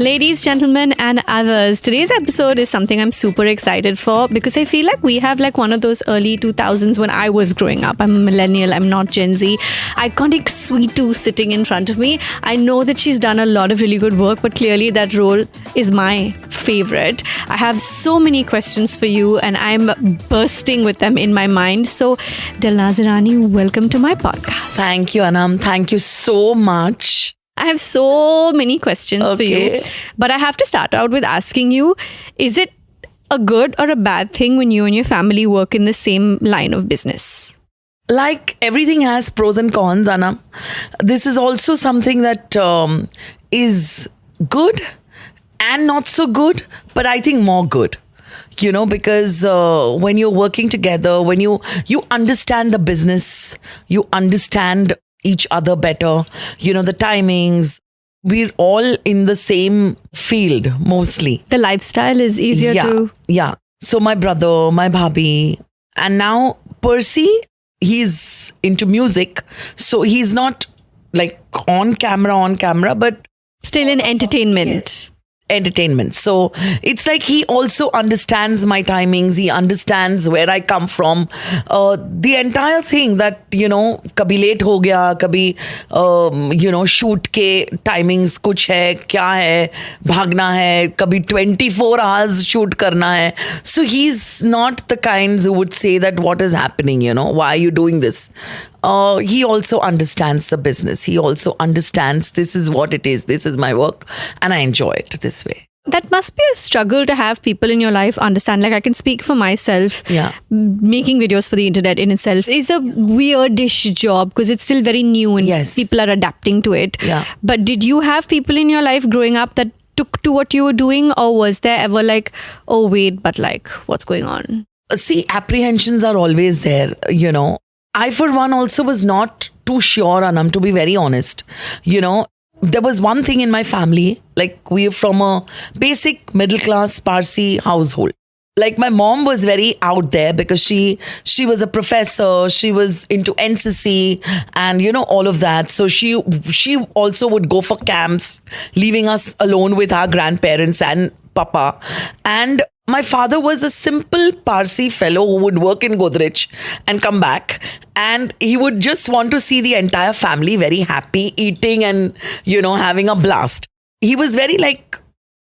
Ladies, gentlemen, and others, today's episode is something I'm super excited for because I feel like we have like one of those early 2000s when I was growing up. I'm a millennial, I'm not Gen Z. Iconic Sweet Tooth sitting in front of me. I know that she's done a lot of really good work, but clearly that role is my favorite. I have so many questions for you and I'm bursting with them in my mind. So, Delnaz Irani, welcome to my podcast. Thank you, Aanam. Thank you so much. I have so many questions for you, but I have to start out with asking you, is it a good or a bad thing when you and your family work in the same line of business? Like everything has pros and cons, Aanam. This is also something that is good and not so good, but I think more good. You know, because when you're working together, when you understand the business, you understand each other better, you know, the timings. We're all in the same field mostly. The lifestyle is easier to... Yeah. So my brother, my bhabhi, and now Percy, he's into music. So he's not like on camera, but... Still in entertainment. Yes. Entertainment. So it's like he also understands my timings. He understands where I come from. The entire thing that, you know, kabhi late ho gaya, kabhi, you know, shoot ke timings kuch hai, kya hai, bhagna hai, kabhi 24 hours shoot karna hai. So he's not the kinds who would say that what is happening, you know, why are you doing this? He also understands the business. He also understands this is what it is. This is my work and I enjoy it this way. That must be a struggle to have people in your life understand. Like I can speak for myself. Yeah. Making videos for the internet in itself is a weirdish job because it's still very new and people are adapting to it. Yeah. But did you have people in your life growing up that took to what you were doing, or was there ever like, oh wait, but like what's going on? See, apprehensions are always there, you know. I, for one, also was not too sure, Aanam, to be very honest. You know, there was one thing in my family, like we're from a basic middle-class Parsi household. Like my mom was very out there because she was a professor, she was into NCC and, you know, all of that. So she also would go for camps, leaving us alone with our grandparents and Papa. And my father was a simple Parsi fellow who would work in Godrej and come back. And he would just want to see the entire family very happy, eating and, you know, having a blast. He was very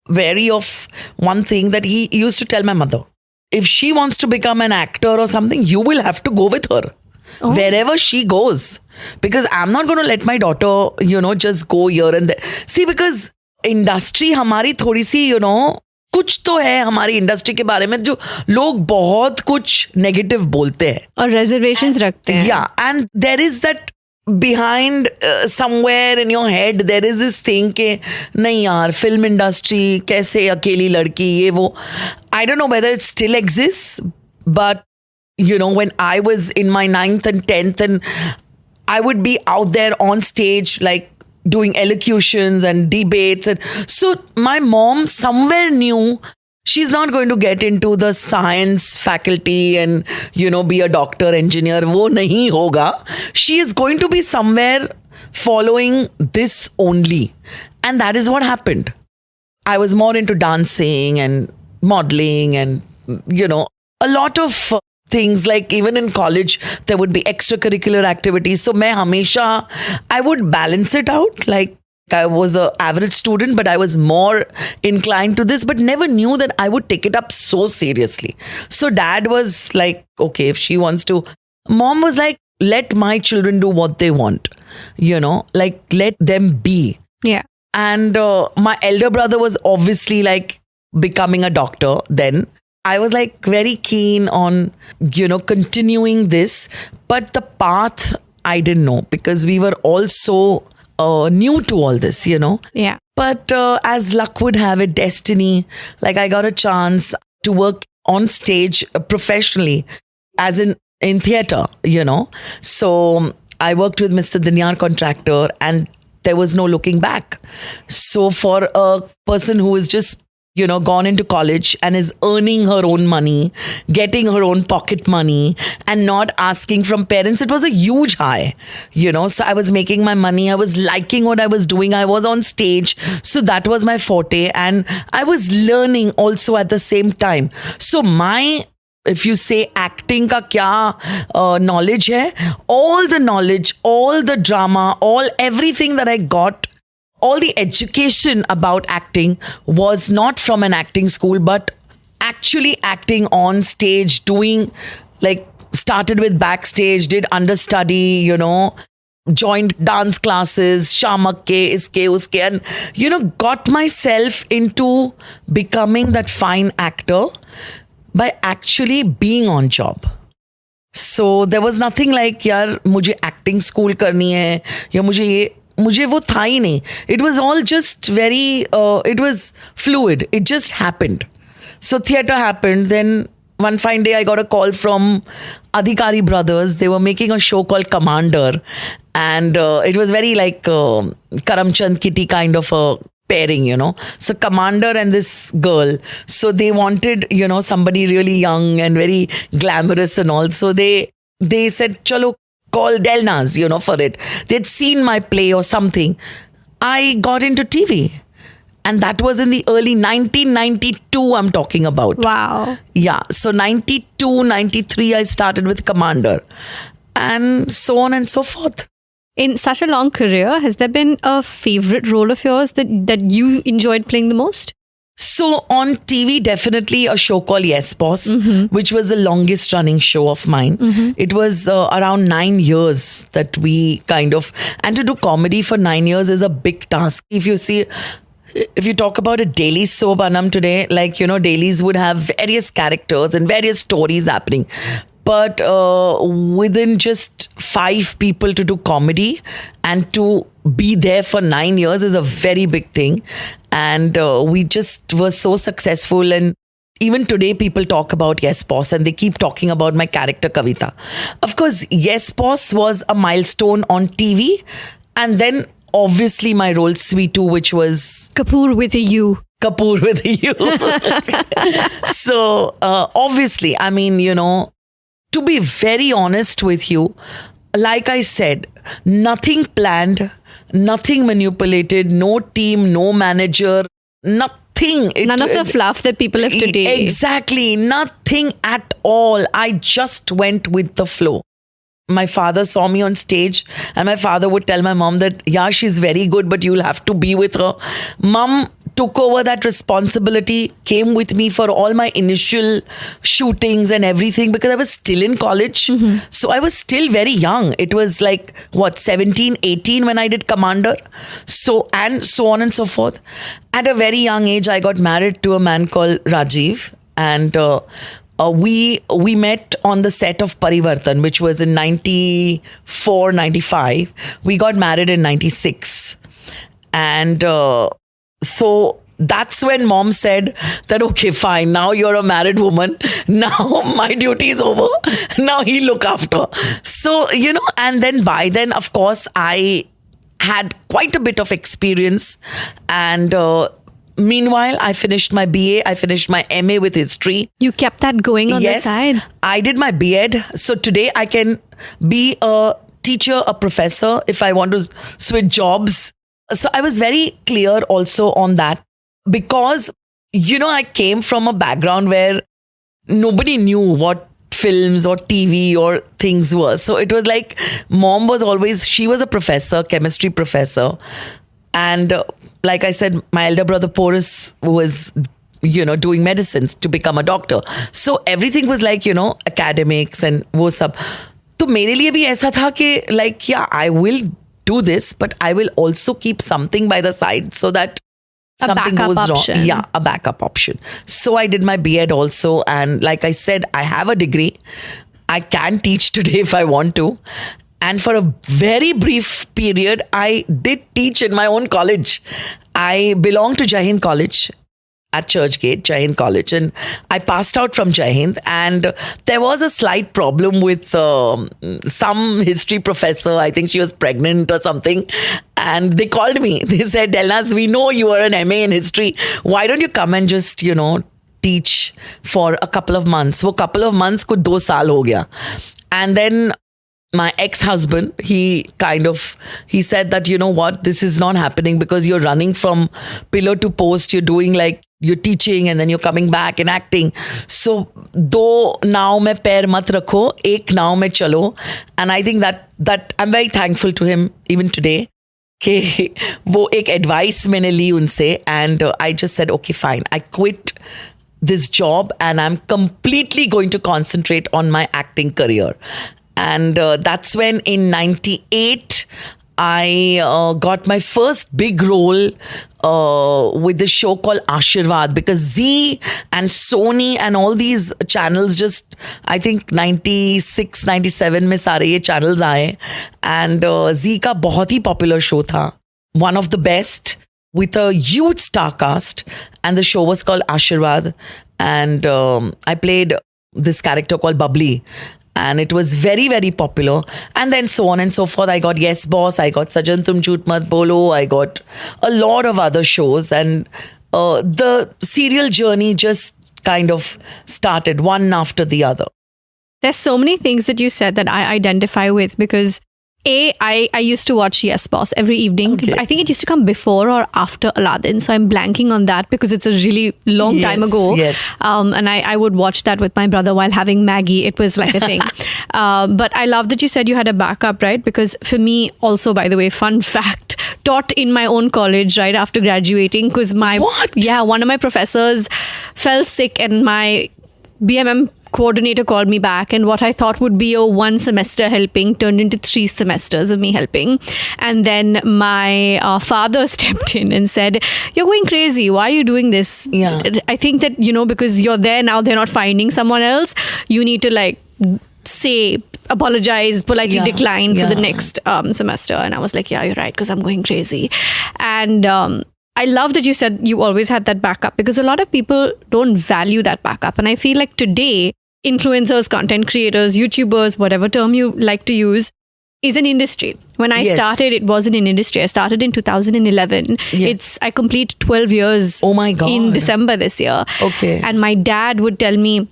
wary of one thing that he used to tell my mother. If she wants to become an actor or something, you will have to go with her. Oh. Wherever she goes. Because I'm not going to let my daughter, you know, just go here and there. See, because industry हमारी थोड़ी सी, you know, कुछ तो है हमारी industry के बारे में जो लोग बहुत कुछ नेगेटिव बोलते हैं और reservations रखते हैं. Yeah, and there is that behind somewhere in your head there is this thing के नहीं यार फिल्म इंडस्ट्री कैसे अकेली लड़की ये वो. I don't know whether it still exists, but you know, when I was in my 9th and 10th and I would be out there on stage like doing elocutions and debates. And so my mom somewhere knew she's not going to get into the science faculty and, you know, be a doctor, engineer. वो नहीं होगा. She is going to be somewhere following this only. And that is what happened. I was more into dancing and modeling and, you know, a lot of things. Like even in college there would be extracurricular activities, so I would balance it out. Like I was an average student, but I was more inclined to this, but never knew that I would take it up so seriously. So dad was like, okay, if she wants to. Mom was like, let my children do what they want, you know, like let them be. Yeah. And my elder brother was obviously like becoming a doctor then. I was like very keen on, you know, continuing this. But the path, I didn't know because we were all so new to all this, you know. Yeah. But as luck would have it, destiny, like I got a chance to work on stage professionally as in theatre, you know. So I worked with Mr. Dinyar Contractor and there was no looking back. So for a person who is just, gone into college and is earning her own money, getting her own pocket money, and not asking from parents. It was a huge high, So I was making my money. I was liking what I was doing. I was on stage. So that was my forte. And I was learning also at the same time. So if you say acting ka kya knowledge hai, all the knowledge, all the drama, everything that I got, all the education about acting was not from an acting school, but actually acting on stage, doing started with backstage, did understudy, joined dance classes, shamak ke, iske, uske, and, got myself into becoming that fine actor by actually being on job. So there was nothing like, yaar, mujhe acting school karni hai, ya मुझे वो था ही नहीं. It was all just very, it was fluid. It just happened. So theatre happened. Then one fine day I got a call from Adhikari brothers. They were making a show called Commander. And it was very like Karamchand Kitty kind of a pairing, So Commander and this girl. So they wanted, somebody really young and very glamorous and all. So they said, chalo, call Delnaz, for it. They'd seen my play or something. I got into TV. And that was in the early 1992 I'm talking about. Wow. Yeah. So 92, 93 I started with Commander. And so on and so forth. In such a long career, has there been a favorite role of yours that you enjoyed playing the most? So on TV, definitely a show called Yes Boss, which was the longest running show of mine. It was around 9 years that we and to do comedy for 9 years is a big task. If you talk about a daily soap, Aanam, today, dailies would have various characters and various stories happening. But within just 5 people to do comedy and to be there for 9 years is a very big thing. And we just were so successful. And even today, people talk about Yes Boss and they keep talking about my character Kavita. Of course, Yes Boss was a milestone on TV. And then obviously my role Sweetu, which was Kapoor with a U. Kapoor with a U. So obviously, I mean, to be very honest with you, like I said, nothing planned, nothing manipulated, no team, no manager, nothing. None of the fluff that people have today. Exactly. Nothing at all. I just went with the flow. My father saw me on stage and my father would tell my mom that, yeah, she's very good, but you'll have to be with her. Mom took over that responsibility, came with me for all my initial shootings and everything because I was still in college. So I was still very young. It was 17, 18 when I did Commander. So on and so forth. At a very young age, I got married to a man called Rajiv. And we met on the set of Parivartan, which was in 94, 95. We got married in 96. And so that's when mom said that, okay, fine, now you're a married woman. Now my duty is over. Now he'll look after. So, and then by then, of course, I had quite a bit of experience. And meanwhile, I finished my BA. I finished my MA with history. You kept that going on the side? Yes, I did my BEd. So today I can be a teacher, a professor, if I want to switch jobs. So I was very clear also on that because, I came from a background where nobody knew what films or TV or things were. So it was like mom was she was a professor, chemistry professor. And like I said, my elder brother Porus was, doing medicine to become a doctor. So everything was academics and wo sab. So मेरे लिए भी ऐसा था कि I will do this, but I will also keep something by the side so that something goes wrong. Yeah, a backup option. So I did my BEd also. And like I said, I have a degree. I can teach today if I want to. And for a very brief period, I did teach in my own college. I belong to Jai Hind College. at Churchgate, Jai Hind College, and I passed out from Jai Hind, and there was a slight problem with some history professor. I think she was pregnant or something, and they called me. They said, Delnaz, we know you are an MA in history. Why don't you come and just, teach for a couple of months? वो couple of months को 2 साल हो गया. And then my ex-husband, he said that, you know what, this is not happening because you're running from pillar to post. You're doing you're teaching and then you're coming back and acting. So, दो नाव में पैर मत रखो, एक नाव में चलो. And I think that I'm very thankful to him even today. कि वो एक advice मैंने ली उनसे, and I just said, okay, fine. I quit this job and I'm completely going to concentrate on my acting career. And that's when in 98, I got my first big role with the show called Ashirwad, because Z and Sony and all these channels just, I think 96, 97 में सारे ये channels आए. And Z का बहुत ही popular show था. One of the best with a huge star cast. And the show was called Ashirwad. And I played this character called Bubbly. And it was very, very popular. And then so on and so forth. I got Yes Boss. I got Sajan Tum Jhoot Mat Bolo. I got a lot of other shows. And the serial journey just kind of started one after the other. There's so many things that you said that I identify with, because I used to watch Yes Boss every evening. Okay. I think it used to come before or after Aladdin. So I'm blanking on that because it's a really long time ago. Yes. And I would watch that with my brother while having Maggie. It was like a thing. But I love that you said you had a backup, right? Because for me also, by the way, fun fact, taught in my own college right after graduating, because one of my professors fell sick and my BMM coordinator called me back, and what I thought would be a 1 semester helping turned into 3 semesters of me helping. And then my father stepped in and said, you're going crazy, why are you doing this? Yeah. I think that, because you're there now, they're not finding someone else, you need to apologize, politely decline for the next semester. And I was like, yeah, you're right, because I'm going crazy. And I love that you said you always had that backup, because a lot of people don't value that backup. And I feel like today, influencers, content creators, YouTubers, whatever term you like to use, is an industry. When I started, it wasn't an industry. I started in 2011. I complete 12 years oh my God. In December this year. Okay. And my dad would tell me,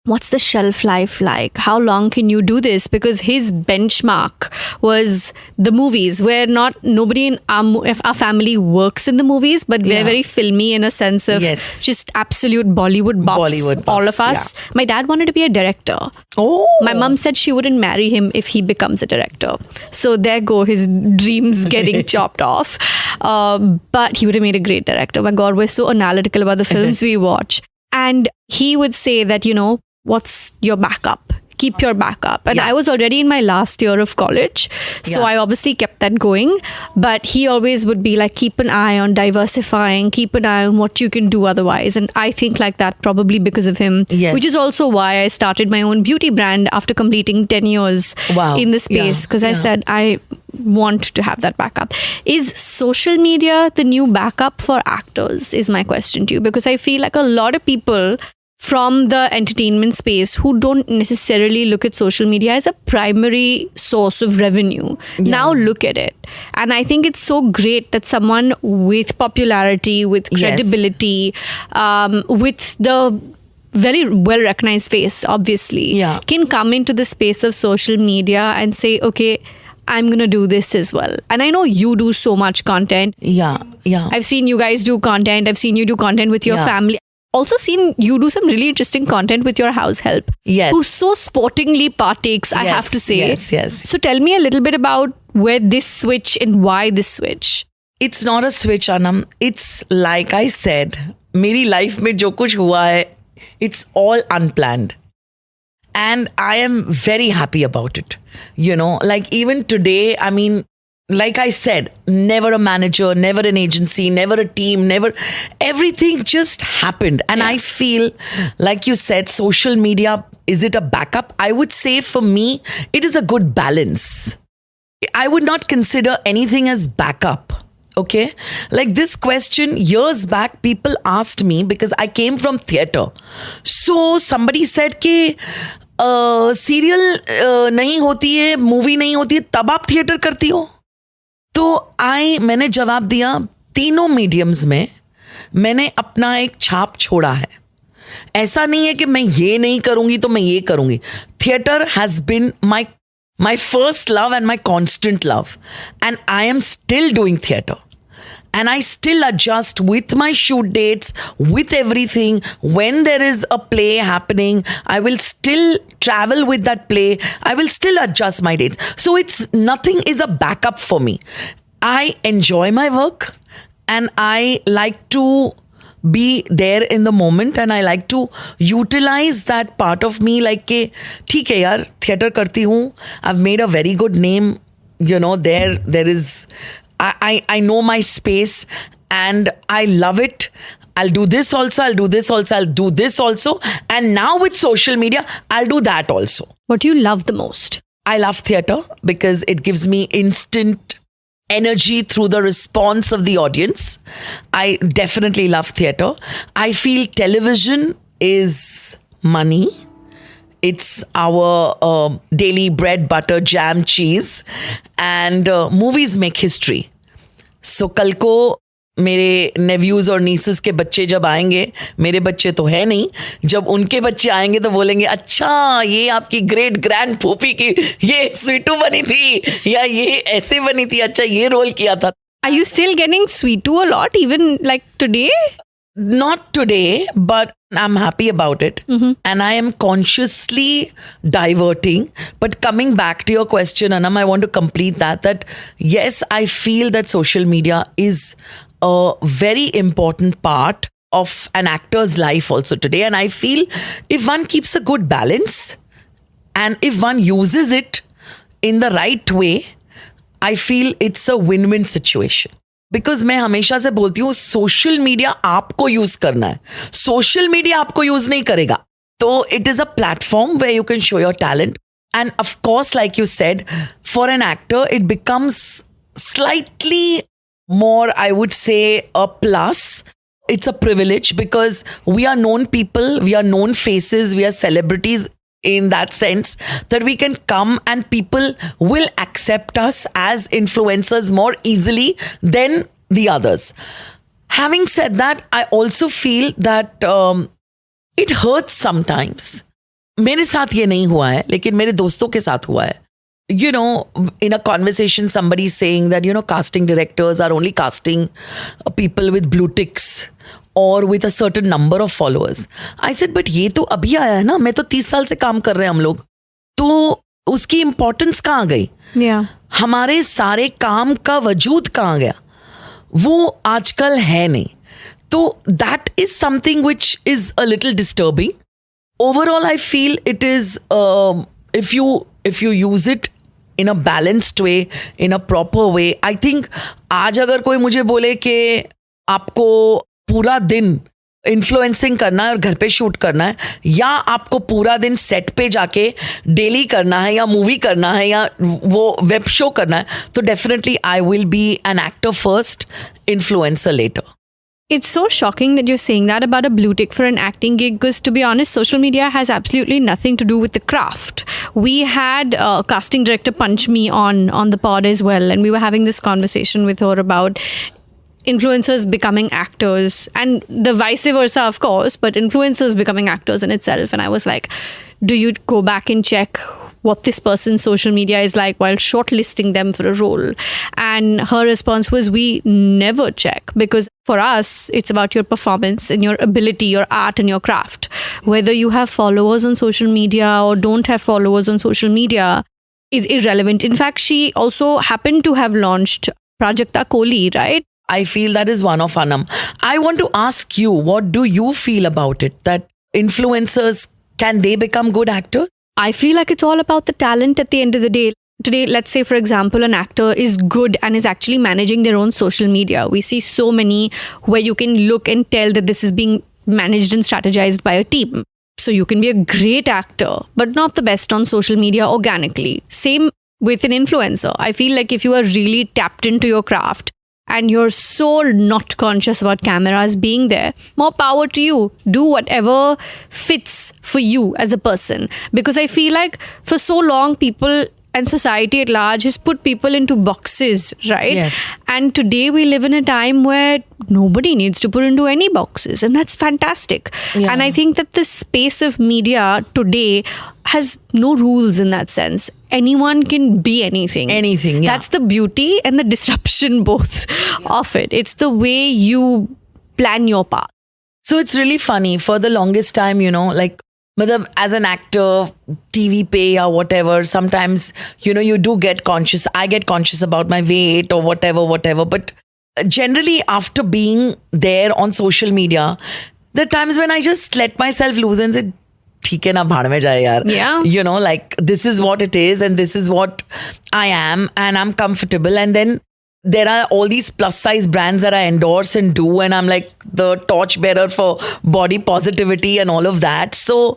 what's the shelf life like? How long can you do this? Because his benchmark was the movies, where nobody in our family works in the movies, but we're very filmy in a sense of just absolute Bollywood buffs, all of us. Yeah. My dad wanted to be a director. Oh. My mum said she wouldn't marry him if he becomes a director. So there go his dreams getting chopped off. But he would have made a great director. My God, we're so analytical about the films we watch. And he would say that, what's your backup? Keep your backup. And I was already in my last year of college. So I obviously kept that going. But he always would be like, keep an eye on diversifying, keep an eye on what you can do otherwise. And I think like that probably because of him, which is also why I started my own beauty brand after completing 10 years in the space. Because I said, I want to have that backup. Is social media the new backup for actors, is my question to you? Because I feel like a lot of people from the entertainment space who don't necessarily look at social media as a primary source of revenue now look at it. And I think it's so great that someone with popularity, with credibility, with the very well recognized face, obviously, can come into the space of social media and say, okay, I'm going to do this as well. And I know you do so much content. I've seen you guys do content. I've seen you do content with your family. Also seen you do some really interesting content with your house help, who so sportingly partakes, I have to say. Yes. So tell me a little bit about where this switch and why this switch. It's not a switch, Aanam. It's like I said, मेरी life में जो कुछ हुआ है, it's all unplanned. And I am very happy about it. Like even today, I mean, like I said, never a manager, never an agency, never a team, everything just happened. And I feel, like you said, social media, is it a backup? I would say for me, it is a good balance. I would not consider anything as backup. Okay, like this question years back, people asked me because I came from theatre. So somebody said कि serial नहीं होती है, movie नहीं होती है, तब आप theatre करती हो? तो मैंने जवाब दिया, तीनों मीडियम्स में मैंने अपना एक छाप छोड़ा है. ऐसा नहीं है कि मैं ये नहीं करूंगी तो मैं ये करूंगी. Theatre has been my first love and my constant love, and I am still doing theatre, and I still adjust with my shoot dates, with everything. When there is a play happening, I will still travel with that play. I will still adjust my dates. So nothing is a backup for me. I enjoy my work, and I like to be there in the moment, and I like to utilize that part of me, like के ठीक है यार, theatre करती हूँ, I've made a very good name, you know, there is I know my space and I love it. I'll do this also, I'll do this also, I'll do this also, and now with social media I'll do that also. What do you love the most? I love theatre because it gives me instant energy through the response of the audience. I definitely love theatre. I feel television is money. It's our daily bread, butter, jam, cheese. And movies make history. So कल को मेरे नेव्यूज और nieces के बच्चे जब आएंगे, मेरे बच्चे तो है नहीं, जब उनके बच्चे आएंगे तो बोलेंगे अच्छा ये आपकी ग्रेट ग्रैंड फूफी की ये स्वीटू बनी थी, या ये ऐसे बनी थी, अच्छा ये रोल किया था. Are you still getting Sweetu a lot, even like today? Not today, but I'm happy about it. And I am consciously diverting. But coming back to your question, Aanam, I want to complete that yes, I feel that social media is a very important part of an actor's life also today. And I feel if one keeps a good balance and if one uses it in the right way, I feel it's a win-win situation. Because मैं हमेशा से बोलती हूँ social media आपको use करना है, social media आपको use नहीं करेगा. तो it is a platform where you can show your talent, and of course like you said, for an actor it becomes slightly more, I would say, a plus. It's a privilege because we are known people, we are known faces, we are celebrities in that sense that we can come and people will accept us as influencers more easily than the others. Having said that, I also feel that it hurts sometimes. मेरे साथ ये नहीं हुआ है, लेकिन मेरे दोस्तों के साथ हुआ है. You know, in a conversation, somebody saying that, you know, casting directors are only casting people with blue ticks or with a certain number of followers. I said, but ये तो अभी आया है ना, मैं तो 30 साल से काम कर रहे हैं हम लोग, तो उसकी इम्पोर्टेंस कहाँ गई? हमारे सारे काम का वजूद कहाँ गया? वो आजकल है नहीं. तो that is something which is a little disturbing. Overall, I feel it is, if you use it in a balanced way, in a proper way, I think आज अगर कोई मुझे बोले कि आपको पूरा दिन इन्फ्लुएंसिंग करना है और घर पे शूट करना है, या आपको पूरा दिन सेट पे जाके डेली करना है, या मूवी करना है, या वो वेब शो करना है, तो definitely I will be an actor first, influencer later. It's so shocking that you're saying that about a blue tick for an acting gig, because to be honest, social media has absolutely nothing to do with the craft. We had casting director Punch Me on the pod as well, and we were having this conversation with her about influencers becoming actors and the vice versa, of course, but influencers becoming actors in itself. And I was like, do you go back and check what this person's social media is like while shortlisting them for a role? And her response was, we never check, because for us, it's about your performance and your ability, your art and your craft. Whether you have followers on social media or don't have followers on social media is irrelevant. In fact, she also happened to have launched Prajakta Kohli, right? I feel that is one of Aanam. I want to ask you, what do you feel about it? That influencers, can they become good actors? I feel like it's all about the talent at the end of the day. Today, let's say, for example, an actor is good and is actually managing their own social media. We see so many where you can look and tell that this is being managed and strategized by a team. So you can be a great actor, but not the best on social media organically. Same with an influencer. I feel like if you are really tapped into your craft, and you're so not conscious about cameras being there, more power to you. Do whatever fits for you as a person. Because I feel like for so long, people and society at large has put people into boxes, right? Yes. And today we live in a time where nobody needs to put into any boxes, and that's fantastic. Yeah. And I think that the space of media today has no rules in that sense. Anyone can be anything. Anything, yeah. That's the beauty and the disruption both of it. It's the way you plan your path. So it's really funny. For the longest time, like, matlab, as an actor, TV pay or whatever, sometimes, you do get conscious. I get conscious about my weight or whatever. But generally, after being there on social media, there are times when I just let myself loose and say, ठीक है ना, भाड़ में जाए यार. Yeah. Like, this is what it is and this is what I am and I'm comfortable. And then there are all these plus size brands that I endorse and do, and I'm like the torchbearer for body positivity and all of that. So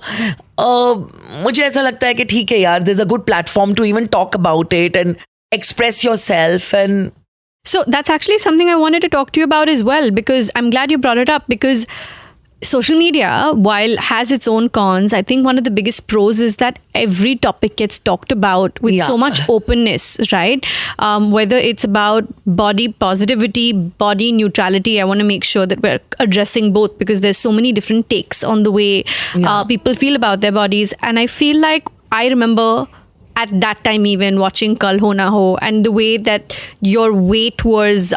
मुझे ऐसा लगता है कि ठीक है यार, there's a good platform to even talk about it and express yourself. And so that's actually something I wanted to talk to you about as well, because I'm glad you brought it up, because social media, while has its own cons, I think one of the biggest pros is that every topic gets talked about with so much openness, right? Whether it's about body positivity, body neutrality, I want to make sure that we're addressing both, because there's so many different takes on the way people feel about their bodies. And I feel like I remember at that time even watching Kal Ho Na Ho, and the way that your weight was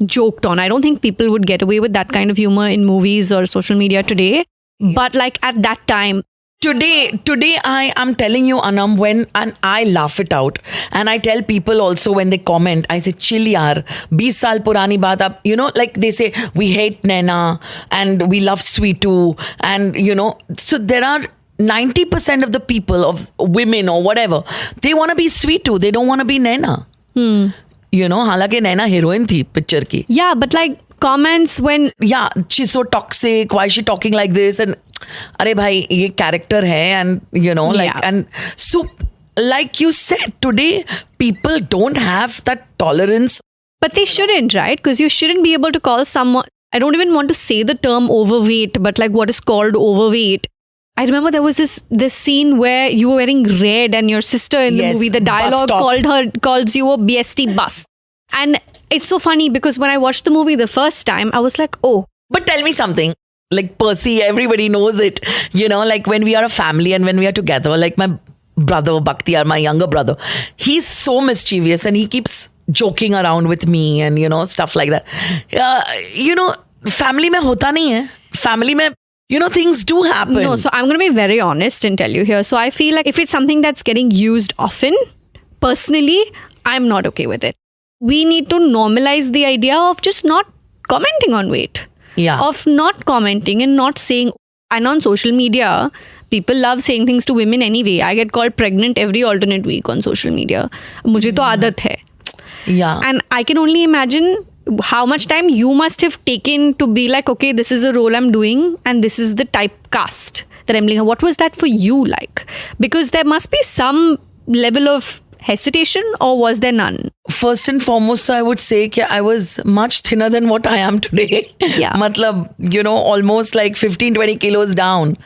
joked on. I don't think people would get away with that kind of humor in movies or social media today. But like at that time, Today I am telling you, Aanam, and I laugh it out, and I tell people also when they comment, I say, chill yaar, 20 saal purani baat ab, like they say, we hate Naina and we love Sweetu, and so there are 90% of the people, of women or whatever, they want to be Sweetu, they don't want to be Naina. हालांकि नैना heroine थी picture की. Yeah, but like comments when she's so toxic, why is she talking like this, and अरे भाई ये character है, and like, and so like you said, today people don't have that tolerance. But they shouldn't, right? Because you shouldn't be able to call someone, I don't even want to say the term overweight, but like what is called overweight. I remember there was this scene where you were wearing red, and your sister in the movie, the dialogue calls you a BST bus. And it's so funny because when I watched the movie the first time, I was like, oh. But tell me something, like Percy, everybody knows it, like when we are a family and when we are together, like my brother Bhakti, my younger brother, he's so mischievous and he keeps joking around with me and, stuff like that. Family mein hota nahi hai. Family mein, things do happen. No, so I'm going to be very honest and tell you here. So I feel like if it's something that's getting used often, personally, I'm not okay with it. We need to normalize the idea of just not commenting on weight. Yeah. Of not commenting and not saying, and on social media, people love saying things to women anyway. I get called pregnant every alternate week on social media. मुझे तो आदत है. Yeah. And I can only imagine how much time you must have taken to be like, okay, this is a role I'm doing and this is the typecast that I'm doing. What was that for you like? Because there must be some level of hesitation, or was there none? First and foremost, I would say that I was much thinner than what I am today. Yeah. Matlab, almost like 15-20 kilos down.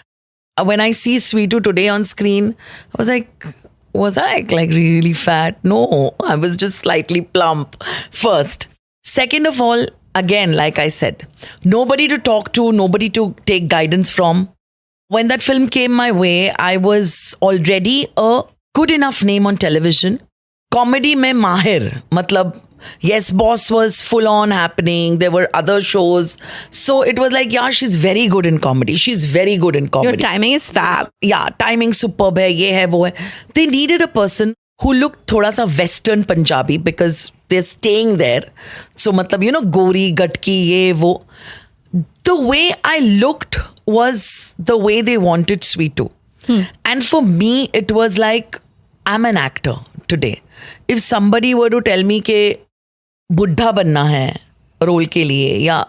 When I see Sweetu today on screen, I was like, was I like really fat? No, I was just slightly plump first. Second of all, again, like I said, nobody to talk to, nobody to take guidance from. When that film came my way, I was already a good enough name on television. Comedy mein mahir. Matlab, Yes Boss was full on happening. There were other shows. So it was like, yeah, she's very good in comedy. She's very good in comedy. Your timing is fab. Yeah, timing superb hai, ye hai, wo hai. They needed a person who looked thoda sa Western Punjabi because they're staying there. So matlab, gori, gatki, ye, wo. The way I looked was the way they wanted Sweetu. And for me, it was like, I'm an actor today. If somebody were to tell me ke बुढ़ा बनना है role के लिए या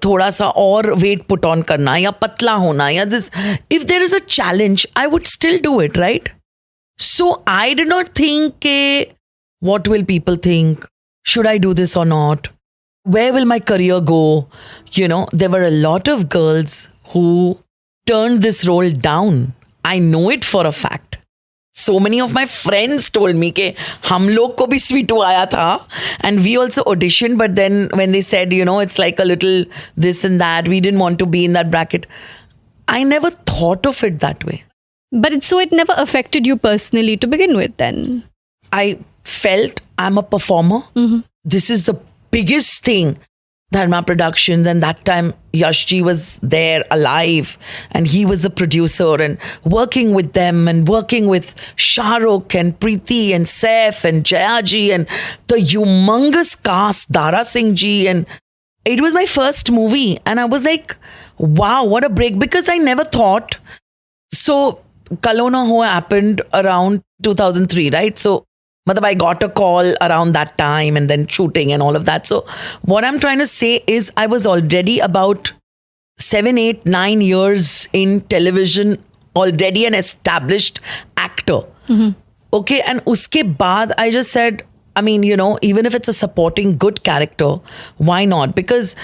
थोड़ा सा और weight put on करना या पतला होना या this, if there is a challenge, I would still do it, right? So I did not think what will people think? should I do this or not? Where will my career go? There were a lot of girls who turned this role down. I know it for a fact. So many of my friends told me कि हम लोग को भी स्वीटू आया था, and we also auditioned, but then when they said, it's like a little this and that, we didn't want to be in that bracket. I never thought of it that way. But it never affected you personally to begin with then? I felt I'm a performer. Mm-hmm. This is the biggest thing. Dharma Productions, and that time Yashji was there alive and he was the producer, and working with them and working with Shah Rukh and Preeti and Saif and Jayaji and the humongous cast, Dara Singh ji, and it was my first movie and I was like, wow, what a break, because I never thought. So Kalo Na Ho happened around 2003, right? So I got a call around that time and then shooting and all of that. So what I'm trying to say is I was already about 7, 8, 9 years in television, already an established actor. Mm-hmm. Okay. And uske baad, I just said, even if it's a supporting good character, why not? Because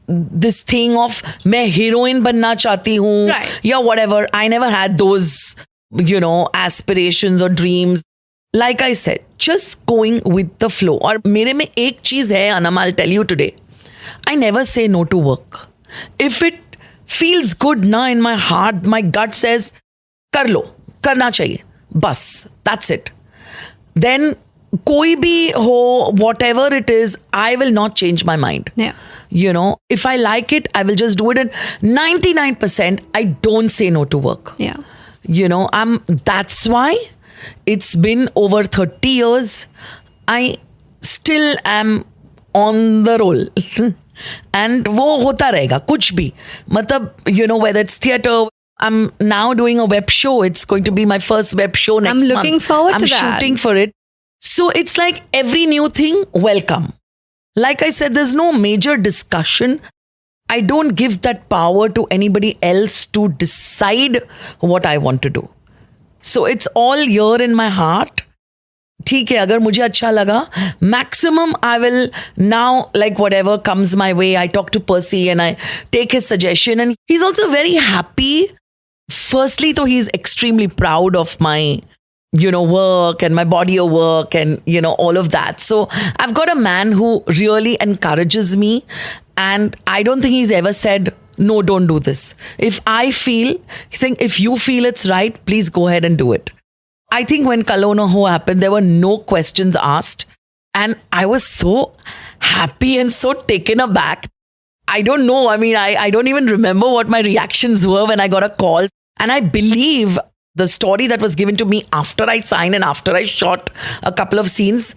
this thing of मैं heroine बनना चाहती हूँ, right, yeah, whatever, I never had those, aspirations or dreams. Like I said, just going with the flow. और मेरे में एक चीज है, Aanam, I'll tell you today. I never say no to work. If it feels good na in my heart, my gut says, कर लो, करना चाहिए, बस, that's it. Then कोई भी हो, whatever it is, I will not change my mind. Yeah. If I like it, I will just do it. And 99%, I don't say no to work. Yeah. That's why it's been over 30 years. I still am on the roll. And वो होता रहेगा, कुछ भी. मतलब, whether it's theatre, I'm now doing a web show. It's going to be my first web show next month. I'm looking forward to that. I'm shooting for it. So it's like every new thing, welcome. Like I said, there's no major discussion. I don't give that power to anybody else to decide what I want to do. So it's all here in my heart. ठीक है, अगर मुझे अच्छा लगा, maximum I will now, like whatever comes my way, I talk to Percy and I take his suggestion, and he's also very happy. Firstly, though, he's extremely proud of my work and my body of work and all of that. So I've got a man who really encourages me, and I don't think he's ever said, no, don't do this. If I feel, he's saying, if you feel it's right, please go ahead and do it. I think when Kalo Na Ho happened, there were no questions asked, and I was so happy and so taken aback. I don't know. I don't even remember what my reactions were when I got a call. And I believe the story that was given to me after I signed and after I shot a couple of scenes,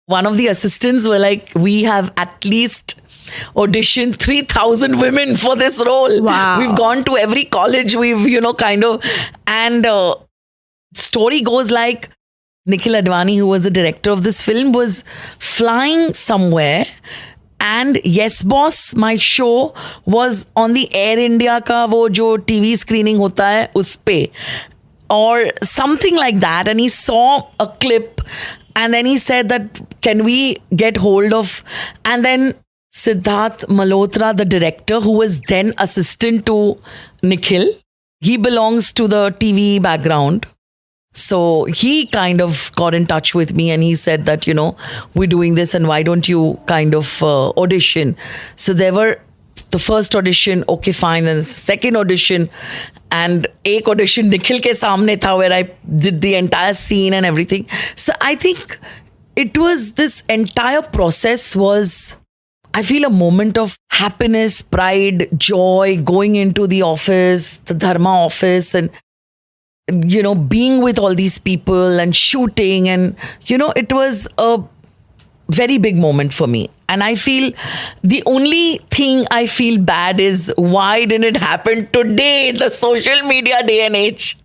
one of the assistants were like, we have at least auditioned 3,000 women for this role. Wow. We've gone to every college. We've, and story goes like Nikhil Advani, who was the director of this film, was flying somewhere. And Yes Boss, my show, was on the Air India ka wo jo TV screening hota hai, us pe. Or something like that. And he saw a clip and then he said that, can we get hold of... And then Siddharth Malhotra, the director, who was then assistant to Nikhil, he belongs to the TV background. So he kind of got in touch with me and he said that, we're doing this and why don't you kind of audition? So there were the first audition, okay, fine. And the second audition, and ek audition Nikhil ke samne tha, where I did the entire scene and everything. So I think it was, this entire process was, I feel, a moment of happiness, pride, joy, going into the office, the Dharma office, and being with all these people and shooting, and it was a very big moment for me. And I feel the only thing I feel bad is, why didn't it happen today, the social media day and age?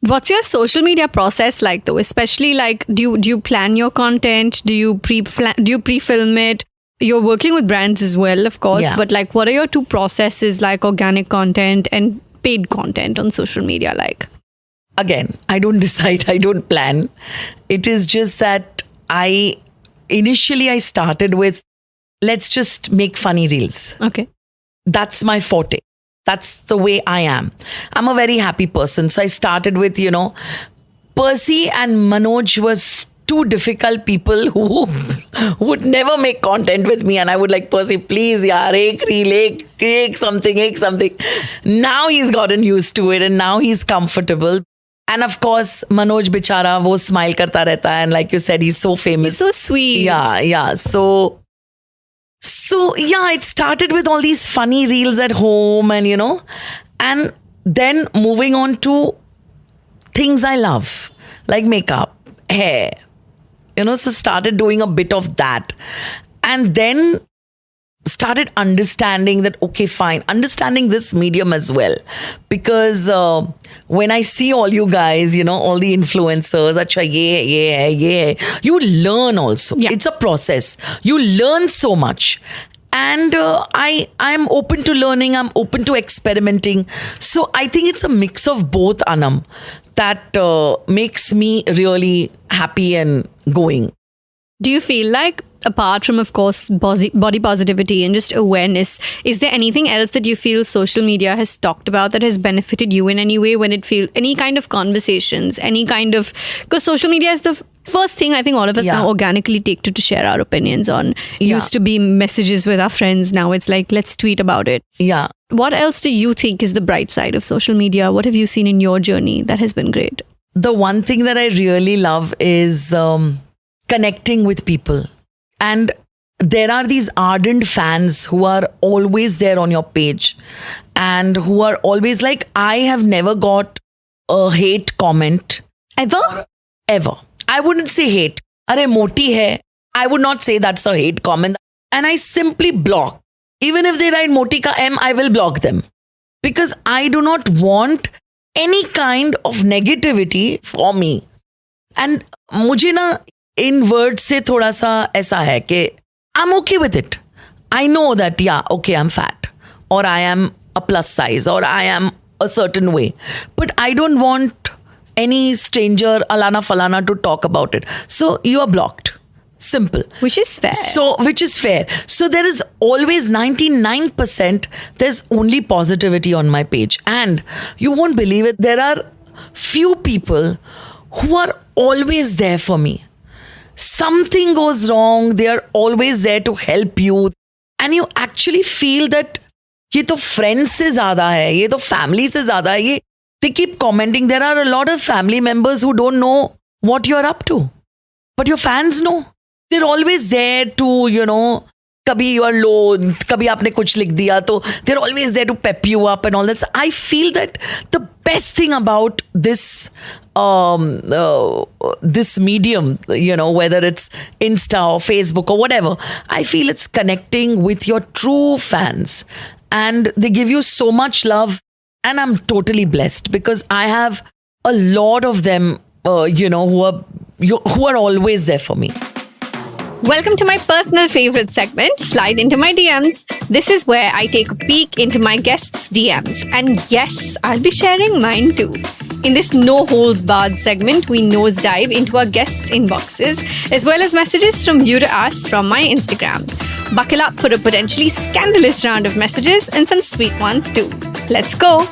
What's your social media process like though? Especially like, do you plan your content? Do you pre-film it? You're working with brands as well, of course. Yeah. But like, what are your two processes, like organic content and paid content on social media like? Again, I don't decide, I don't plan. It is just that I initially I started with, let's just make funny reels. Okay. That's my forte. That's the way I am. I'm a very happy person. So I started with, Percy and Manoj was two difficult people who would never make content with me. And I would like, Percy, please, yaar, ek reel, ek something. Now he's gotten used to it and now he's comfortable. And of course, Manoj Bichara, wo smile karta rehta hai. And like you said, he's so famous. He's so sweet. Yeah. So yeah, it started with all these funny reels at home and then moving on to things I love, like makeup, hair, so started doing a bit of that. And then started understanding that, okay, fine, understanding this medium as well. Because when I see all you guys, all the influencers, acha, ye, you learn also. Yeah. It's a process. You learn so much. And I'm open to learning. I'm open to experimenting. So I think it's a mix of both, Aanam, that makes me really happy and going. Do you feel like, apart from, of course, body positivity and just awareness, is there anything else that you feel social media has talked about that has benefited you in any way when it feels any kind of conversations, any kind of, because social media is the first thing I think all of us now organically take to share our opinions on. Used to be messages with our friends. Now it's like, let's tweet about it. Yeah. What else do you think is the bright side of social media? What have you seen in your journey that has been great? The one thing that I really love is connecting with people. And there are these ardent fans who are always there on your page and who are always like, I have never got a hate comment. Ever? Ever. I wouldn't say hate. Arey moti hai. I would not say that's a hate comment. And I simply block. Even if they write moti ka M, I will block them. Because I do not want any kind of negativity for me. And मुझे ना in words से थोड़ा सा ऐसा है कि I'm okay with it. I know that, okay, I'm fat. Or I am a plus size. Or I am a certain way. But I don't want any stranger, Alana Falana, to talk about it. So you are blocked. Simple. Which is fair. Which is fair. So there is always 99%, there's only positivity on my page. And you won't believe it, there are few people who are always there for me. Something goes wrong, they are always there to help you. And you actually feel that ये तो friends से ज़्यादा है, ये तो family से ज़्यादा है, ये they keep commenting. There are a lot of family members who don't know what you're up to. But your fans know. They're always there to, kabhi you are low, kabhi aapne kuch likh diya, to they're always there to pep you up and all that. So I feel that the best thing about this this medium, whether it's Insta or Facebook or whatever, I feel it's connecting with your true fans. And they give you so much love. And I'm totally blessed because I have a lot of them, who are always there for me. Welcome to my personal favorite segment, Slide Into My DMs. This is where I take a peek into my guests' DMs. And yes, I'll be sharing mine too. In this no-holds-barred segment, we nosedive into our guests' inboxes, as well as messages from you to us from my Instagram. Buckle up for a potentially scandalous round of messages and some sweet ones too. Let's go!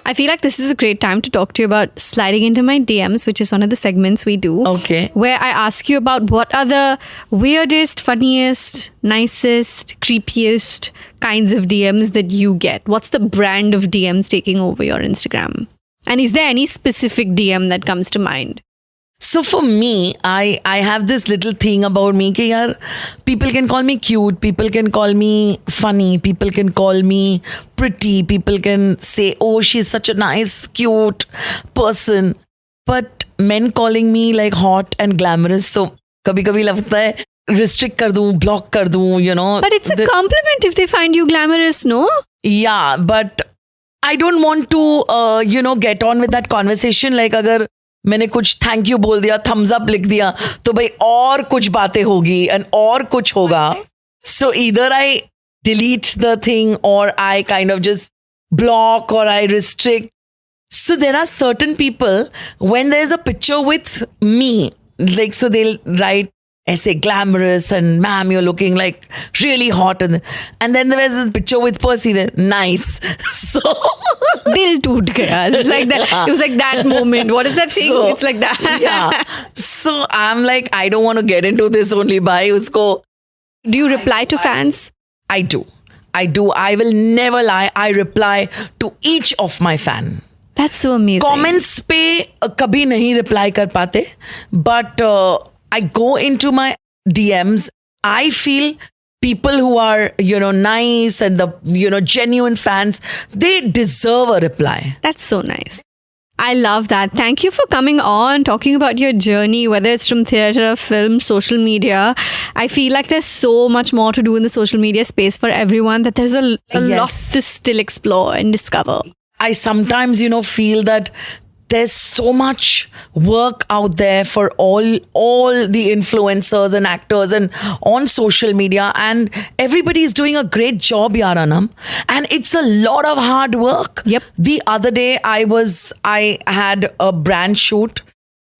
I feel like this is a great time to talk to you about sliding into my DMs, which is one of the segments we do. Okay. Where I ask you about what are the weirdest, funniest, nicest, creepiest kinds of DMs that you get. What's the brand of DMs taking over your Instagram? And is there any specific DM that comes to mind? So for me, I have this little thing about me कि यार, people can call me cute, people can call me funny, people can call me pretty, people can say, oh, she's such a nice, cute person. But men calling me like hot and glamorous, so कभी-कभी लगता है restrict कर दूँ, block कर दूँ, But it's a compliment if they find you glamorous, no? Yeah, but I don't want to, get on with that conversation. Like अगर मैंने कुछ थैंक यू बोल दिया, थम्स अप लिख दिया, तो भाई और कुछ बातें होगी एंड और कुछ होगा. So either I delete the thing or I kind of just block or I restrict. So there are certain people, when there's a picture with me, like, so they'll write ऐसे glamorous and ma'am, you're looking like really hot. And then there was this picture with Percy there. Nice. So Dil toot gaya. It's like that. It was like that moment. What is that thing? So, It's like that. yeah. So I'm like, I don't want to get into this only by usko. Do you reply to fans? I do. I will never lie. I reply to each of my fan. That's so amazing. Comments पे कभी नहीं reply कर पाते, but I go into my DMs. I feel people who are, nice and the, genuine fans, they deserve a reply. That's so nice. I love that. Thank you for coming on, talking about your journey, whether it's from theatre, film, social media. I feel like there's so much more to do in the social media space for everyone, that there's a lot to still explore and discover. I sometimes, feel that there's so much work out there for all the influencers and actors and on social media, and everybody's doing a great job, Aanam. And it's a lot of hard work. Yep. The other day I had a brand shoot,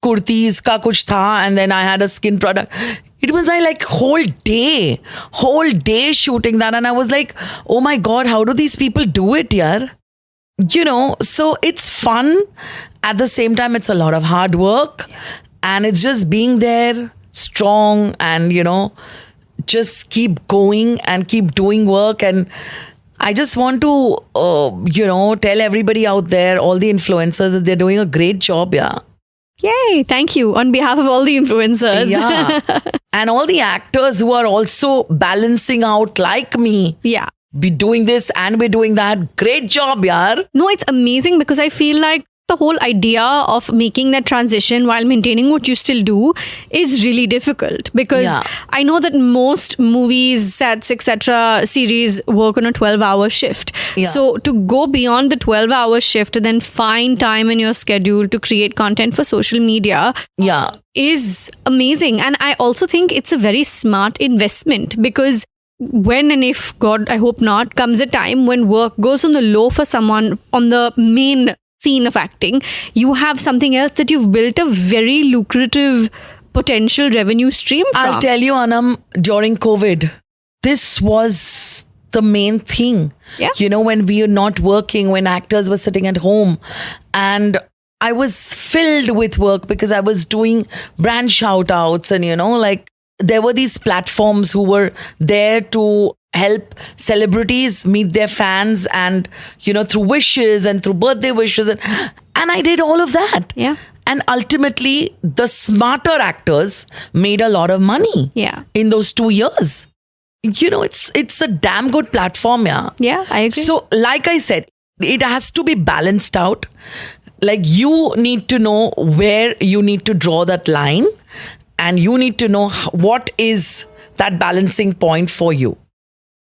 kurtis ka kuch tha, and then I had a skin product. It was like whole day shooting that, and I was like, oh my God, how do these people do it, yaar? So it's fun. At the same time, it's a lot of hard work, and it's just being there, strong, and, just keep going and keep doing work. And I just want to, tell everybody out there, all the influencers, that they're doing a great job. Yeah. Yay. Thank you on behalf of all the influencers. Yeah. And all the actors who are also balancing out like me. Yeah. Be doing this and we're doing that. Great job, yaar. No, it's amazing, because I feel like the whole idea of making that transition while maintaining what you still do is really difficult, because I know that most movies, sets, etc., series work on a 12-hour shift. Yeah. So to go beyond the 12-hour shift and then find time in your schedule to create content for social media is amazing. And I also think it's a very smart investment, because when and if, God, I hope not, comes a time when work goes on the low for someone on the main scene of acting, you have something else that you've built a very lucrative potential revenue stream from. I'll tell you, Aanam, during COVID, this was the main thing. Yeah. When we were not working, when actors were sitting at home, and I was filled with work because I was doing brand shout outs, and, there were these platforms who were there to help celebrities meet their fans, and through wishes and through birthday wishes, and I did all of that. Yeah. And ultimately the smarter actors made a lot of money in those 2 years. It's a damn good platform. Yeah, I agree. So like I said, it has to be balanced out. Like, you need to know where you need to draw that line, and you need to know what is that balancing point for you.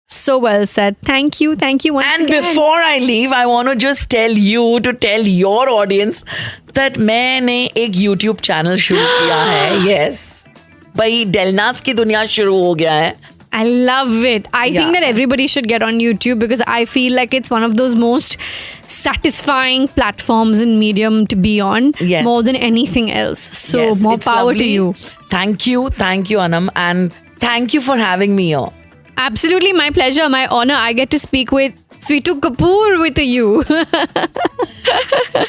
So well said. Thank you. Thank you once And again. before I leave, I want to just tell you to tell your audience that मैंने एक YouTube channel शुरू किया है. Yes. भाई Delnaz की दुनिया शुरू हो गया है. I love it. I think that everybody should get on YouTube, because I feel like it's one of those most satisfying platforms and medium to be on, more than anything else. So more power to you. Thank you, Aanam, and thank you for having me here. Absolutely, my pleasure, my honor. I get to speak with Sweetu Kapoor with you.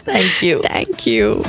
Thank you. Thank you.